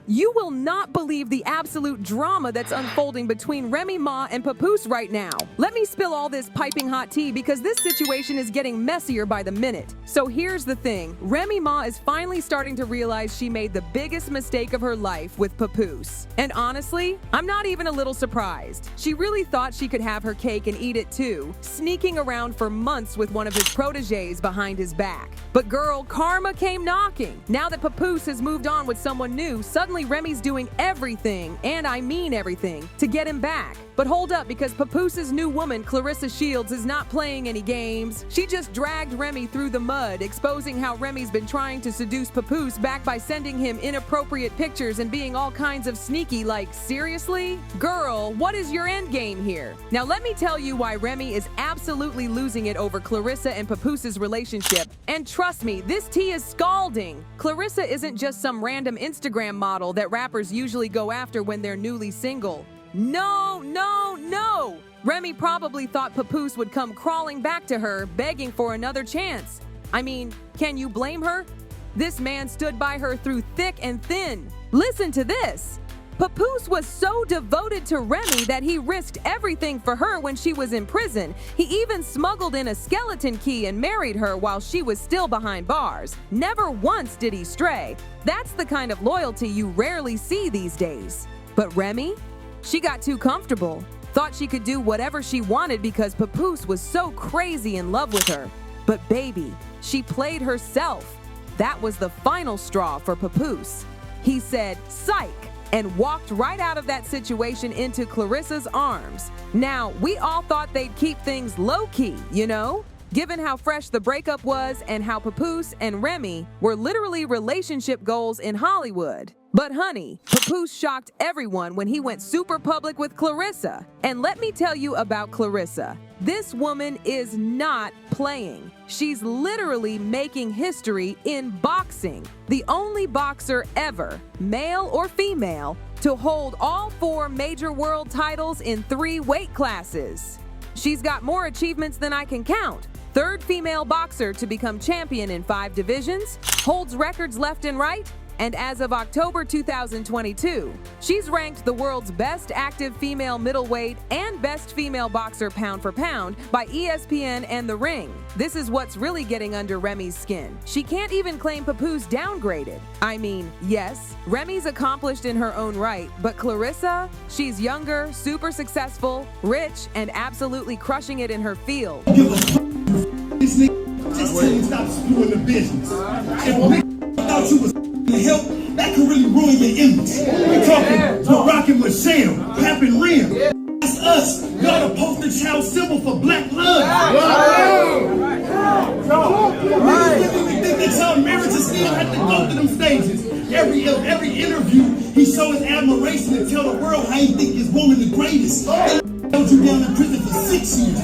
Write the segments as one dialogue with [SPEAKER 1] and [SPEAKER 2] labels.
[SPEAKER 1] You will not believe the absolute drama that's unfolding between Remy Ma and Papoose right now. Let me spill all this piping hot tea because this situation is getting messier by the minute. So here's the thing. Remy Ma is finally starting to realize she made the biggest mistake of her life with Papoose. And honestly, I'm not even a little surprised. She really thought she could have her cake and eat it too, sneaking around for months with one of his protégés behind his back. But girl, karma came knocking. Now that Papoose has moved on with someone new, suddenly Remy's doing everything, and I mean everything, to get him back. But hold up, because Papoose's new woman, Claressa Shields, is not playing any games. She just dragged Remy through the mud, exposing how Remy's been trying to seduce Papoose back by sending him inappropriate pictures and being all kinds of sneaky. Like, seriously? Girl, what is your end game here? Now let me tell you why Remy is absolutely losing it over Claressa and Papoose's relationship. And trust me, this tea is scalding. Claressa isn't just some random Instagram model that rappers usually go after when they're newly single. No, no, no! Remy probably thought Papoose would come crawling back to her, begging for another chance. I mean, can you blame her? This man stood by her through thick and thin. Listen to this. Papoose was so devoted to Remy that he risked everything for her when she was in prison. He even smuggled in a skeleton key and married her while she was still behind bars. Never once did he stray. That's the kind of loyalty you rarely see these days. But Remy? She got too comfortable, thought she could do whatever she wanted because Papoose was so crazy in love with her. But baby, she played herself. That was the final straw for Papoose. He said, "Psych," and walked right out of that situation into Claressa's arms. Now, we all thought they'd keep things low-key, you know? Given how fresh the breakup was and how Papoose and Remy were literally relationship goals in Hollywood. But honey, Papoose shocked everyone when he went super public with Claressa. And let me tell you about Claressa. This woman is not playing. She's literally making history in boxing. The only boxer ever, male or female, to hold all 4 major world titles in 3 weight classes. She's got more achievements than I can count. 3rd female boxer to become champion in 5 divisions, holds records left and right, and as of October 2022, she's ranked the world's best active female middleweight and best female boxer pound for pound by ESPN and The Ring. This is what's really getting under Remy's skin. She can't even claim Papoose downgraded. I mean, yes, Remy's accomplished in her own right, but Claressa, she's younger, super successful, rich, and absolutely crushing it in her field.
[SPEAKER 2] This nigga just tell you stop screwing the business. If nigga thought you was help, that could really ruin your image. We're talking Barack and Michelle, Pap and Rim. That's us. Y'all the poster child symbol for black love. You think that y'all marriages still have to go through them stages? Every interview, he show his admiration and tell the world how he think his woman the greatest. Held you down in prison for 6 years.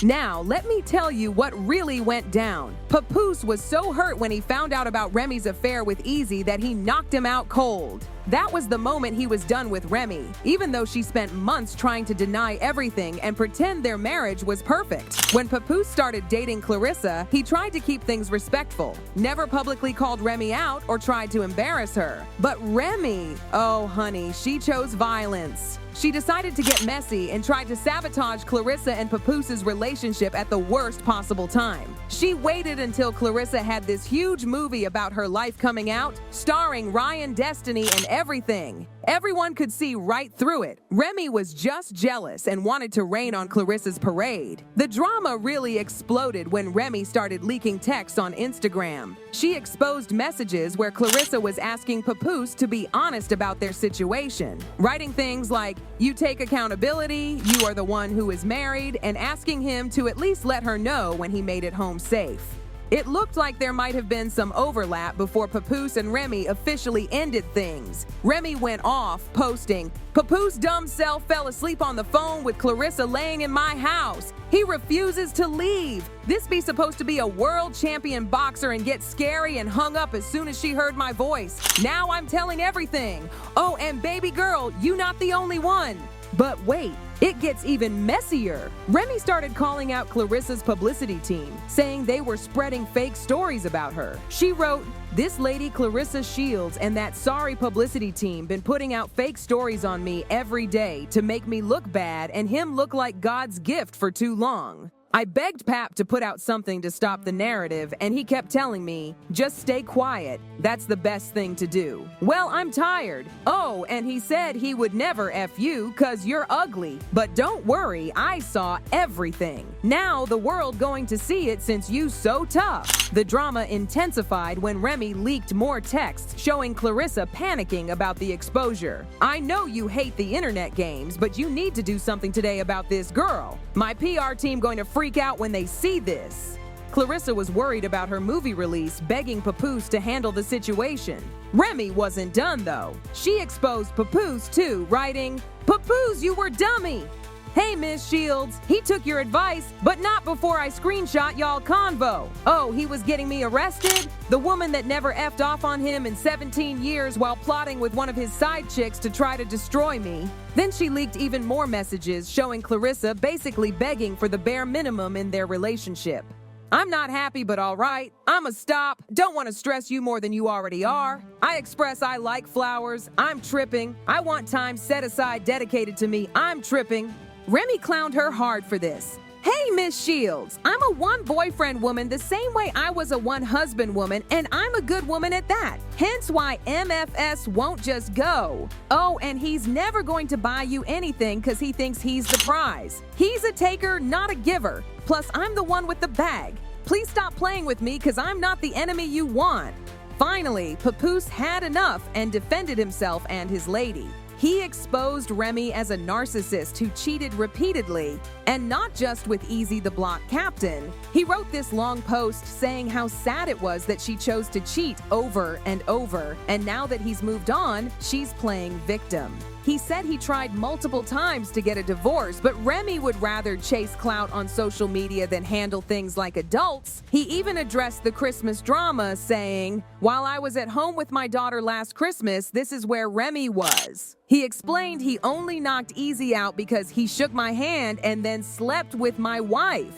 [SPEAKER 1] Now, let me tell you what really went down. Papoose was so hurt when he found out about Remy's affair with Easy that he knocked him out cold. That was the moment he was done with Remy, even though she spent months trying to deny everything and pretend their marriage was perfect. When Papoose started dating Claressa, he tried to keep things respectful, never publicly called Remy out or tried to embarrass her. But Remy, oh honey, she chose violence. She decided to get messy and tried to sabotage Claressa and Papoose's relationship at the worst possible time. She waited until Claressa had this huge movie about her life coming out, starring Ryan Destiny and everything. Everyone could see right through it. Remy was just jealous and wanted to rain on Claressa's parade. The drama really exploded when Remy started leaking texts on Instagram. She exposed messages where Claressa was asking Papoose to be honest about their situation, writing things like, "You take accountability, you are the one who is married," and asking him to at least let her know when he made it home safe. It looked like there might have been some overlap before Papoose and Remy officially ended things. Remy went off, posting, "Papoose dumb self fell asleep on the phone with Claressa laying in my house. He refuses to leave. This be supposed to be a world champion boxer and get scary and hung up as soon as she heard my voice. Now I'm telling everything. Oh, and baby girl, you not the only one." But wait, it gets even messier. Remy started calling out Claressa's publicity team, saying they were spreading fake stories about her. She wrote, "This lady Claressa Shields and that sorry publicity team been putting out fake stories on me every day to make me look bad and him look like God's gift for too long. I begged Pap to put out something to stop the narrative, and he kept telling me, just stay quiet. That's the best thing to do. Well, I'm tired. Oh, and he said he would never F you cause you're ugly. But don't worry, I saw everything. Now the world going to see it since you so tough." The drama intensified when Remy leaked more texts showing Claressa panicking about the exposure. "I know you hate the internet games, but you need to do something today about this girl. My PR team going to freak out when they see this." Claressa was worried about her movie release, begging Papoose to handle the situation. Remy wasn't done though. She exposed Papoose too, writing, "Papoose, you were dummy. Hey, Miss Shields, he took your advice, but not before I screenshot y'all convo. Oh, he was getting me arrested? The woman that never effed off on him in 17 years while plotting with one of his side chicks to try to destroy me." Then she leaked even more messages showing Claressa basically begging for the bare minimum in their relationship. "I'm not happy, but all right. I'ma stop. Don't want to stress you more than you already are. I express I like flowers. I'm tripping. I want time set aside dedicated to me. I'm tripping." Remy clowned her hard for this. "Hey, Miss Shields, I'm a one-boyfriend woman the same way I was a one-husband woman, and I'm a good woman at that. Hence why MFS won't just go. Oh, and he's never going to buy you anything because he thinks he's the prize. He's a taker, not a giver. Plus, I'm the one with the bag. Please stop playing with me because I'm not the enemy you want." Finally, Papoose had enough and defended himself and his lady. He exposed Remy as a narcissist who cheated repeatedly, and not just with Easy the Block Captain. He wrote this long post saying how sad it was that she chose to cheat over and over, and now that he's moved on, she's playing victim. He said he tried multiple times to get a divorce, but Remy would rather chase clout on social media than handle things like adults. He even addressed the Christmas drama, saying, "While I was at home with my daughter last Christmas, this is where Remy was." He explained he only knocked Easy out because he shook my hand and then slept with my wife.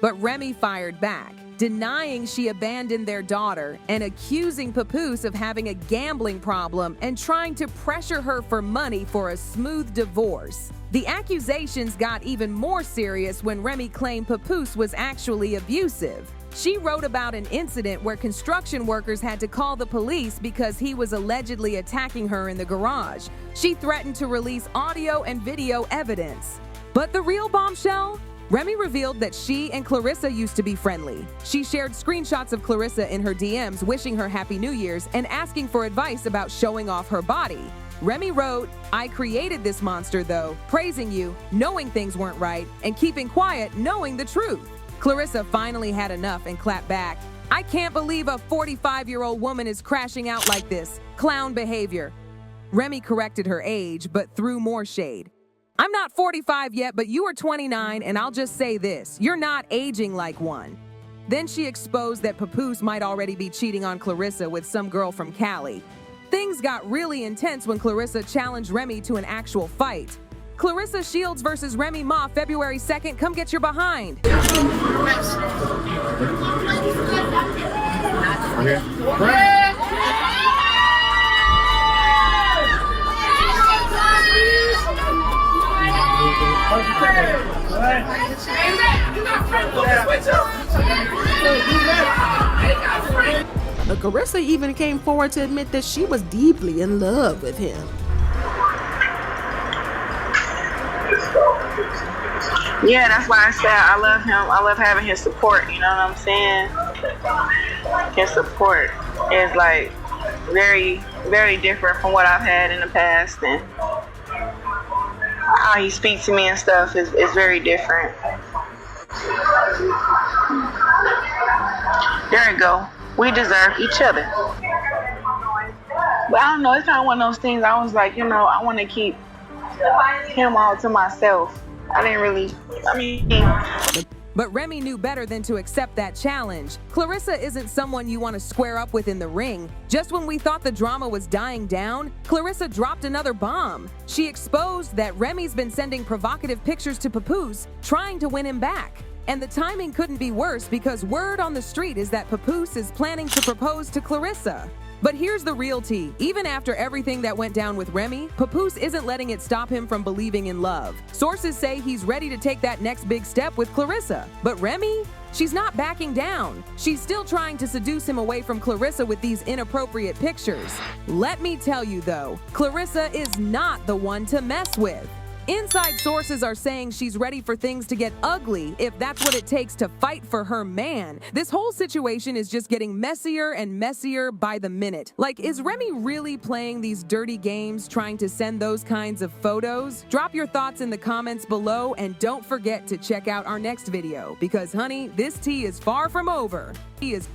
[SPEAKER 1] But Remy fired back, denying she abandoned their daughter and accusing Papoose of having a gambling problem and trying to pressure her for money for a smooth divorce. The accusations got even more serious when Remy claimed Papoose was actually abusive. She wrote about an incident where construction workers had to call the police because he was allegedly attacking her in the garage. She threatened to release audio and video evidence. But the real bombshell? Remy revealed that she and Claressa used to be friendly. She shared screenshots of Claressa in her DMs wishing her Happy New Year's and asking for advice about showing off her body. Remy wrote, "I created this monster though, praising you, knowing things weren't right, and keeping quiet, knowing the truth." Claressa finally had enough and clapped back. "I can't believe a 45-year-old woman is crashing out like this. Clown behavior." Remy corrected her age, but threw more shade. "I'm not 45 yet, but you are 29, and I'll just say this, you're not aging like one." Then she exposed that Papoose might already be cheating on Claressa with some girl from Cali. Things got really intense when Claressa challenged Remy to an actual fight. Claressa Shields versus Remy Ma, February 2nd. Come get your behind.
[SPEAKER 3] But Claressa even came forward to admit that she was deeply in love with him.
[SPEAKER 4] Yeah, that's why I said I love him. I love having his support, you know what I'm saying? His support is like very, very different from what I've had in the past, and how he speaks to me and stuff is very different. There you go. We deserve each other. But I don't know, it's kind of one of those things I was like, you know, I want to keep him all to myself. I didn't really,
[SPEAKER 1] But Remy knew better than to accept that challenge. Claressa isn't someone you want to square up with in the ring. Just when we thought the drama was dying down, Claressa dropped another bomb. She exposed that Remy's been sending provocative pictures to Papoose, trying to win him back. And the timing couldn't be worse because word on the street is that Papoose is planning to propose to Claressa. But here's the real tea. Even after everything that went down with Remy, Papoose isn't letting it stop him from believing in love. Sources say he's ready to take that next big step with Claressa. But Remy? She's not backing down. She's still trying to seduce him away from Claressa with these inappropriate pictures. Let me tell you though, Claressa is not the one to mess with. Inside sources are saying she's ready for things to get ugly if that's what it takes to fight for her man. This whole situation is just getting messier and messier by the minute. Like, is Remy really playing these dirty games trying to send those kinds of photos? Drop your thoughts in the comments below and don't forget to check out our next video because, honey, this tea is far from over. He is